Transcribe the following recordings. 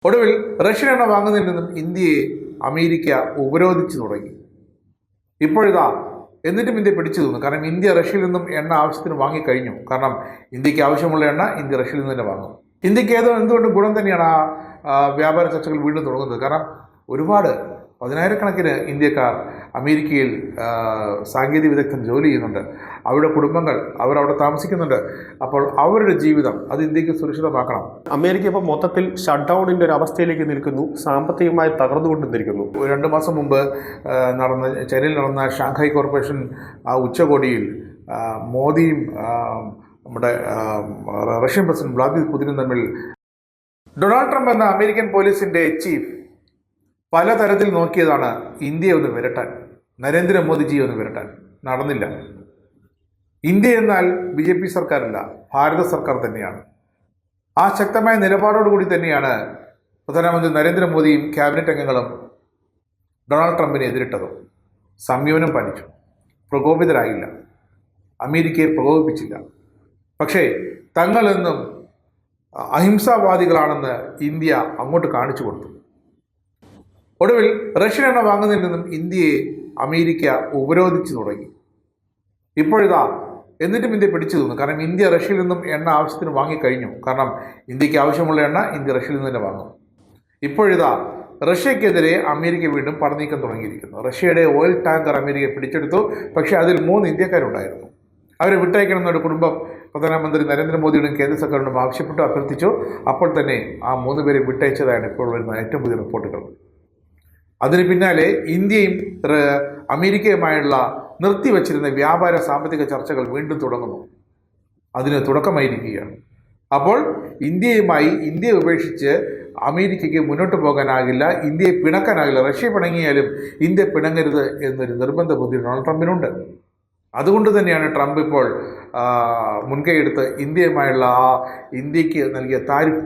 ഒടുവിൽ റഷ്യൻ എണ്ണ വാങ്ങുന്നതിൽ നിന്നും ഇന്ത്യയെ അമേരിക്ക ഉപരോധിച്ചു തുടങ്ങി. ഇപ്പോഴിതാ എന്നിട്ടും ഇന്ത്യ പിടിച്ചു നിന്നു. കാരണം ഇന്ത്യ റഷ്യയിൽ നിന്നും എണ്ണ ആവശ്യത്തിന് വാങ്ങിക്കഴിഞ്ഞു. കാരണം ഇന്ത്യക്ക് ആവശ്യമുള്ള എണ്ണ ഇന്ത്യ റഷ്യയിൽ നിന്ന് തന്നെ വാങ്ങും. ഇന്ത്യക്ക് എന്തുകൊണ്ടും ഗുണം തന്നെയാണ് ആ വ്യാപാര ചർച്ചകൾ വീണ്ടും തുടങ്ങുന്നത്. കാരണം ഒരുപാട് പതിനായിരക്കണക്കിന് ഇന്ത്യക്കാർ അമേരിക്കയിൽ സാങ്കേതിക വിദഗ്ധൻ ജോലി ചെയ്യുന്നുണ്ട്. അവരുടെ കുടുംബങ്ങൾ അവരവിടെ താമസിക്കുന്നുണ്ട്. അപ്പോൾ അവരുടെ ജീവിതം അത് ഇന്ത്യക്ക് സുരക്ഷിതമാക്കണം. അമേരിക്ക ഇപ്പോൾ മൊത്തത്തിൽ ഷട്ട് ഡൗണിൻ്റെ ഒരു അവസ്ഥയിലേക്ക് നിൽക്കുന്നു, സാമ്പത്തികമായി തകർന്നുകൊണ്ടിരിക്കുന്നു. 2 മാസം മുമ്പ് ചൈനയിൽ നടന്ന ഷാങ്ഹായ് കോർപ്പറേഷൻ ഉച്ചകോടിയിൽ മോദിയും നമ്മുടെ റഷ്യൻ പ്രസിഡന്റ് വ്ളാദിമിർ പുതിനും തമ്മിൽ ഡൊണാൾഡ് ട്രംപ് എന്ന അമേരിക്കൻ പോലീസിൻ്റെ ചീഫ് പലതരത്തിൽ നോക്കിയതാണ് ഇന്ത്യയെ ഒന്ന് വിരട്ടാൻ, നരേന്ദ്രമോദിജിയെ ഒന്ന് വിരട്ടാൻ. നടന്നില്ല. ഇന്ത്യ എന്നാൽ BJP സർക്കാരല്ല, ഭാരത സർക്കാർ തന്നെയാണ്. ആ ശക്തമായ നിലപാടോടുകൂടി തന്നെയാണ് പ്രധാനമന്ത്രി നരേന്ദ്രമോദിയും ക്യാബിനറ്റ് അംഗങ്ങളും ഡൊണാൾഡ് ട്രംപിനെ എതിരിട്ടതും. സംയമനം പാലിച്ചു, പ്രകോപിതരായില്ല, അമേരിക്കയെ പ്രകോപിപ്പിച്ചില്ല. പക്ഷേ തങ്ങളെന്നും അഹിംസാവാദികളാണെന്ന് ഇന്ത്യ അങ്ങോട്ട് കാണിച്ചു കൊടുത്തു. ഒടുവിൽ റഷ്യൻ എണ്ണ വാങ്ങുന്നതിൽ നിന്നും ഇന്ത്യയെ അമേരിക്ക ഉപരോധിച്ചു തുടങ്ങി. ഇപ്പോഴിതാ എന്നിട്ടും ഇന്ത്യ പിടിച്ചു നിന്നു. കാരണം ഇന്ത്യ റഷ്യയിൽ നിന്നും എണ്ണ ആവശ്യത്തിന് വാങ്ങിക്കഴിഞ്ഞു. കാരണം ഇന്ത്യക്ക് ആവശ്യമുള്ള എണ്ണ ഇന്ത്യ റഷ്യയിൽ നിന്ന് തന്നെ വാങ്ങും. ഇപ്പോഴിതാ റഷ്യക്കെതിരെ അമേരിക്ക വീണ്ടും പടനീക്കം തുടങ്ങിയിരിക്കുന്നു. റഷ്യയുടെ ഓയിൽ ടാങ്കർ അമേരിക്ക പിടിച്ചെടുത്തു. പക്ഷേ അതിൽ 3 ഇന്ത്യക്കാരുണ്ടായിരുന്നു. അവരെ വിട്ടയക്കണം എന്നൊരു കുടുംബം പ്രധാനമന്ത്രി നരേന്ദ്രമോദിയുടെയും കേന്ദ്ര സർക്കാരിനോടും ആവശ്യപ്പെട്ടു, അഭ്യർത്ഥിച്ചു. അപ്പോൾ തന്നെ ആ 3 പേരെ വിട്ടയച്ചതാണ് ഇപ്പോൾ വരുന്ന ഏറ്റവും പുതിയ റിപ്പോർട്ടുകൾ. അതിന് പിന്നാലെ ഇന്ത്യയും അമേരിക്കയുമായുള്ള നിർത്തിവച്ചിരുന്ന വ്യാപാര സാമ്പത്തിക ചർച്ചകൾ വീണ്ടും തുടങ്ങുന്നു. അതിന് തുടക്കമായിരിക്കുകയാണ്. അപ്പോൾ ഇന്ത്യയെ ഉപേക്ഷിച്ച് അമേരിക്കയ്ക്ക് മുന്നോട്ട് പോകാനാകില്ല, ഇന്ത്യയെ പിണക്കാനാകില്ല. റഷ്യ പിണങ്ങിയാലും ഇന്ത്യ പിണങ്ങരുത് എന്നൊരു നിർബന്ധ ബുദ്ധി ഡൊണാൾഡ് ട്രംപിനുണ്ട്. അതുകൊണ്ട് തന്നെയാണ് ട്രംപ് ഇപ്പോൾ മുൻകൈയെടുത്ത് ഇന്ത്യയുമായുള്ള ഇന്ത്യക്ക് നൽകിയ താരിഫ്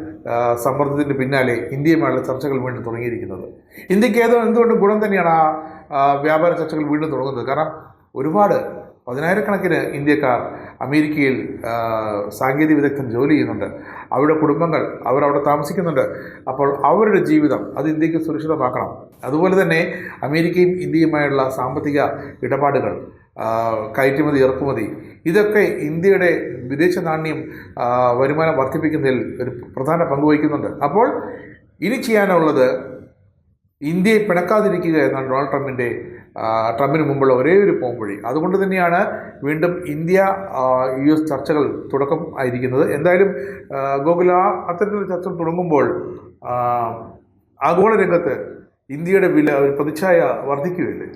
സമ്മർദ്ദത്തിന് പിന്നാലെ ഇന്ത്യയുമായുള്ള ചർച്ചകൾ വീണ്ടും തുടങ്ങിയിരിക്കുന്നത്. ഇന്ത്യക്ക് എന്തുകൊണ്ടും ഗുണം തന്നെയാണ് ആ വ്യാപാര ചർച്ചകൾ വീണ്ടും തുടങ്ങുന്നത്. കാരണം ഒരുപാട് പതിനായിരക്കണക്കിന് ഇന്ത്യക്കാർ അമേരിക്കയിൽ സാങ്കേതിക വിദഗ്ധൻ ജോലി ചെയ്യുന്നുണ്ട്. അവരുടെ കുടുംബങ്ങൾ അവരവിടെ താമസിക്കുന്നുണ്ട്. അപ്പോൾ അവരുടെ ജീവിതം അത് ഇന്ത്യക്ക് സുരക്ഷിതമാക്കണം. അതുപോലെ തന്നെ അമേരിക്കയും ഇന്ത്യയുമായുള്ള സാമ്പത്തിക ഇടപാടുകൾ, കയറ്റുമതി ഇറക്കുമതി, ഇതൊക്കെ ഇന്ത്യയുടെ വിദേശ നാണ്യം വരുമാനം വർദ്ധിപ്പിക്കുന്നതിൽ ഒരു പ്രധാന പങ്ക് വഹിക്കുന്നുണ്ട്. അപ്പോൾ ഇനി ചെയ്യാനുള്ളത് ഇന്ത്യയെ പിണക്കാതിരിക്കുക എന്നാണ് ഡൊണാൾഡ് ട്രംപിന് മുമ്പുള്ള ഒരേ ഒരു പോംവഴി. അതുകൊണ്ട് തന്നെയാണ് വീണ്ടും ഇന്ത്യ US ചർച്ചകൾ തുടക്കം ആയിരിക്കുന്നത്. എന്തായാലും ഗോകുല അത്തരത്തിലുള്ള ചർച്ചകൾ തുടങ്ങുമ്പോൾ ആഗോള രംഗത്ത് ഇന്ത്യയുടെ പ്രതിച്ഛായ വർദ്ധിക്കുകയല്ലേ?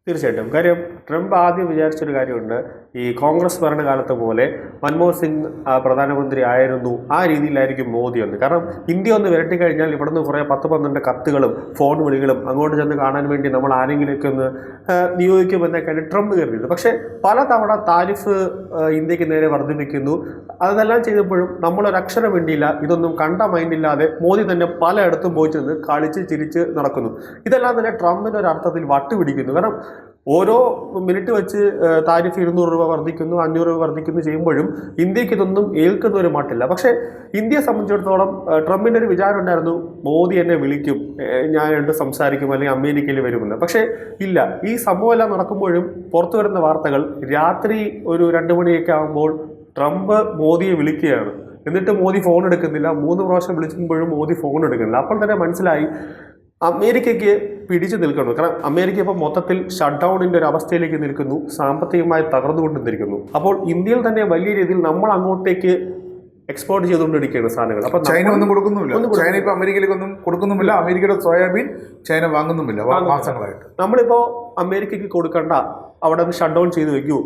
തീർച്ചയായിട്ടും. കാര്യം ട്രംപ് ആദ്യം വിചാരിച്ചൊരു കാര്യമുണ്ട്, ഈ കോൺഗ്രസ് ഭരണകാലത്ത് പോലെ മൻമോഹൻ സിംഗ് പ്രധാനമന്ത്രി ആയിരുന്നു, ആ രീതിയിലായിരിക്കും മോദി എന്ന്. കാരണം ഇന്ത്യ ഒന്ന് വിരട്ടിക്കഴിഞ്ഞാൽ ഇവിടുന്ന് കുറേ 10-12 കത്തുകളും ഫോൺ വിളികളും അങ്ങോട്ട് ചെന്ന് കാണാൻ വേണ്ടി നമ്മൾ ആരെങ്കിലുമൊക്കെ ഒന്ന് നിയോഗിക്കുമെന്നൊക്കെയാണ് ട്രംപ് കരുതിയത്. പക്ഷേ പലതവണ താരിഫ് ഇന്ത്യക്ക് നേരെ വർദ്ധിപ്പിക്കുന്നു. അതെല്ലാം ചെയ്തപ്പോഴും നമ്മളൊരക്ഷരം വേണ്ടിയില്ല, ഇതൊന്നും കണ്ട മൈൻഡില്ലാതെ മോദി തന്നെ പലയിടത്തും പോയി ചെന്ന് കളിച്ച് ചിരിച്ച് നടക്കുന്നു. ഇതെല്ലാം തന്നെ ട്രംപിൻ്റെ ഒരു അർത്ഥത്തിൽ വട്ടുപിടിക്കുന്നു. കാരണം ഓരോ മിനിറ്റ് വെച്ച് താരിഫ് 200 രൂപ വർദ്ധിക്കുന്നു, 500 രൂപ വർദ്ധിക്കുന്നു ചെയ്യുമ്പോഴും ഇന്ത്യക്ക് ഇതൊന്നും ഏൽക്കുന്ന ഒരു മട്ടില്ല. പക്ഷേ ഇന്ത്യയെ സംബന്ധിച്ചിടത്തോളം ട്രംപിൻ്റെ ഒരു വിചാരം ഉണ്ടായിരുന്നു, മോദി എന്നെ വിളിക്കും, ഞാൻ രണ്ട് സംസാരിക്കും, അല്ലെങ്കിൽ അമേരിക്കയിൽ വരുമെന്ന്. പക്ഷേ ഇല്ല. ഈ സംഭവമെല്ലാം നടക്കുമ്പോഴും പുറത്തു വരുന്ന വാർത്തകൾ രാത്രി ഒരു 2 മണിയൊക്കെ ആകുമ്പോൾ ട്രംപ് മോദിയെ വിളിക്കുകയാണ്. എന്നിട്ട് മോദി ഫോൺ എടുക്കുന്നില്ല. 3 പ്രാവശ്യം വിളിക്കുമ്പോഴും മോദി ഫോൺ എടുക്കുന്നില്ല. അപ്പോൾ തന്നെ മനസ്സിലായി അമേരിക്കയ്ക്ക് പിടിച്ചു നിൽക്കണം. കാരണം അമേരിക്ക ഇപ്പോൾ മൊത്തത്തിൽ ഷട്ട് ഡൗണിൻ്റെ ഒരു അവസ്ഥയിലേക്ക് നിൽക്കുന്നു, സാമ്പത്തികമായി തകർന്നുകൊണ്ടിരിക്കുന്നു. അപ്പോൾ ഇന്ത്യയിൽ തന്നെ വലിയ രീതിയിൽ നമ്മൾ അങ്ങോട്ടേക്ക് എക്സ്പോർട്ട് ചെയ്തുകൊണ്ടിരിക്കുകയാണ് സാധനങ്ങൾ. അപ്പോൾ ചൈന ഒന്നും കൊടുക്കുന്നുമില്ല. ചൈന ഇപ്പോൾ അമേരിക്കയിലേക്കൊന്നും കൊടുക്കുന്നുമില്ല. അമേരിക്കയുടെ സോയാബീൻ ചൈന വാങ്ങുന്നുമില്ല മാസങ്ങളായിട്ട്. നമ്മളിപ്പോൾ അമേരിക്കയ്ക്ക് കൊടുക്കേണ്ട, അവിടെ ഒന്ന് ഷട്ട് ഡൗൺ ചെയ്ത് വെക്കൂ,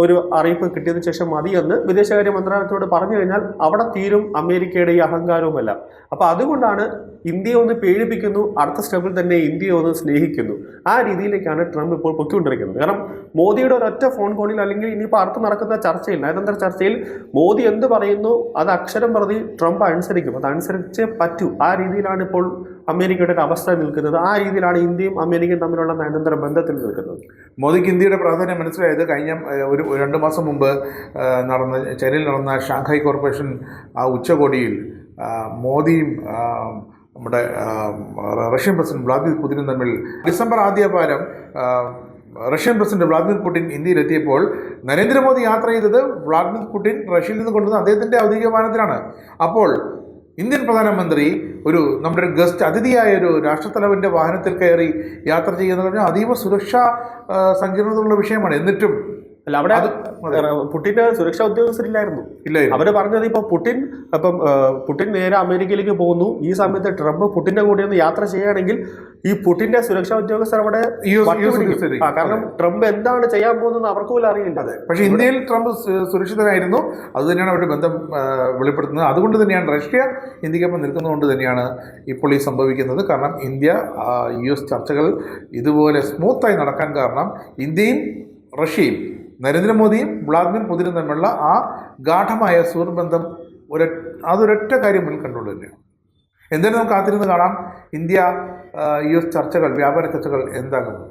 ഒരു അറിയിപ്പ് കിട്ടിയതിന് ശേഷം മതിയെന്ന് വിദേശകാര്യ മന്ത്രാലയത്തോട് പറഞ്ഞു കഴിഞ്ഞാൽ അവിടെ തീരും അമേരിക്കയുടെ ഈ അഹങ്കാരവുമല്ല. അപ്പോൾ അതുകൊണ്ടാണ് ഇന്ത്യയെ ഒന്ന് പേടിപ്പിക്കുന്നു, അടുത്ത സ്റ്റെപ്പിൽ തന്നെ ഇന്ത്യയെ ഒന്ന് സ്നേഹിക്കുന്നു. ആ രീതിയിലേക്കാണ് ട്രംപ് ഇപ്പോൾ പൊയ്ക്കൊണ്ടിരിക്കുന്നത്. കാരണം മോദിയുടെ ഒരൊറ്റ ഫോൺ കോളിൽ, അല്ലെങ്കിൽ ഇനിയിപ്പോൾ അടുത്ത് നടക്കുന്ന ചർച്ചയിൽ, നയതന്ത്ര ചർച്ചയിൽ മോദി എന്ത് പറയുന്നു അത് അക്ഷരം പ്രതി ട്രംപ് അനുസരിക്കും. അതനുസരിച്ചേ പറ്റൂ. ആ രീതിയിലാണ് ഇപ്പോൾ അമേരിക്കയുടെ ഒരു അവസ്ഥ നിൽക്കുന്നത്. ആ രീതിയിലാണ് ഇന്ത്യയും അമേരിക്കയും തമ്മിലുള്ള നയതന്ത്ര ബന്ധത്തിൽ നിൽക്കുന്നത്. മോദിക്ക് ഇന്ത്യയുടെ പ്രാധാന്യം മനസ്സിലായത് കഴിഞ്ഞ 2 മാസം മുമ്പ് ചൈനയിൽ നടന്ന ഷാങ്ഹായ് കോർപ്പറേഷൻ ഉച്ചകോടിയിൽ മോദിയും നമ്മുടെ റഷ്യൻ പ്രസിഡന്റ് വ്ളാദിമിർ പുടിനും തമ്മിൽ ഡിസംബർ ആദ്യവാരം Russian president Vladimir Putin ഇന്ത്യയിലെത്തിയപ്പോൾ Narendra Modi യാത്ര ചെയ്തത് വ്ളാദിമിർ പുടിൻ റഷ്യയിൽ നിന്ന് കൊണ്ടുവന്ന അദ്ദേഹത്തിൻ്റെ ഔദ്യോഗിക വിമാനത്തിലാണ്. അപ്പോൾ ഇന്ത്യൻ പ്രധാനമന്ത്രി നമ്മുടെ ഒരു ഗസ്റ്റ് അതിഥിയായ ഒരു രാഷ്ട്രത്തലവൻ്റെ വാഹനത്തിൽ കയറി യാത്ര ചെയ്യുന്നത് പറഞ്ഞാൽ അതീവ സുരക്ഷാ സങ്കീർണതയുള്ള വിഷയമാണ്. എന്നിട്ടും അല്ല, അവിടെ പുടിന് സുരക്ഷാ ഉദ്യോഗസ്ഥരില്ലായിരുന്നു. ഇല്ലായിരുന്നു. അവര് പറഞ്ഞത് ഇപ്പൊ പുടിൻ നേരെ അമേരിക്കയിലേക്ക് പോകുന്നു. ഈ സമയത്ത് ട്രംപ് പുടിന്റെ കൂടെ ഒന്ന് യാത്ര ചെയ്യുകയാണെങ്കിൽ ഈ പുടിന്റെ സുരക്ഷാ ഉദ്യോഗസ്ഥർ അവിടെ കാരണം ട്രംപ് എന്താണ് ചെയ്യാൻ പോകുന്നത് അവർക്ക് പോലും അറിയില്ല. പക്ഷേ ഇന്ത്യയിൽ ട്രംപ് സുരക്ഷിതനായിരുന്നു. അത് തന്നെയാണ് അവരുടെ ബന്ധം വെളിപ്പെടുത്തുന്നത്. അതുകൊണ്ട് തന്നെയാണ് റഷ്യ ഇന്ത്യക്കൊപ്പം നിൽക്കുന്നതുകൊണ്ട് തന്നെയാണ് ഇപ്പോൾ ഈ സംഭവിക്കുന്നത്. കാരണം ഇന്ത്യ US ചർച്ചകൾ ഇതുപോലെ സ്മൂത്തായി നടക്കാൻ കാരണം ഇന്ത്യയും റഷ്യയും നരേന്ദ്രമോദിയും വ്ളാദിമിർ പുടിനും തമ്മിലുള്ള ആ ഗാഠമായ സുഹൃബന്ധം അതൊരൊറ്റ കാര്യം മുന്നിൽ കണ്ടുകൊണ്ട് തന്നെയാണ്. എന്തായാലും നമുക്ക് കാത്തിരുന്ന് കാണാം ഇന്ത്യ US ചർച്ചകൾ, വ്യാപാര ചർച്ചകൾ എന്താകുന്നത്.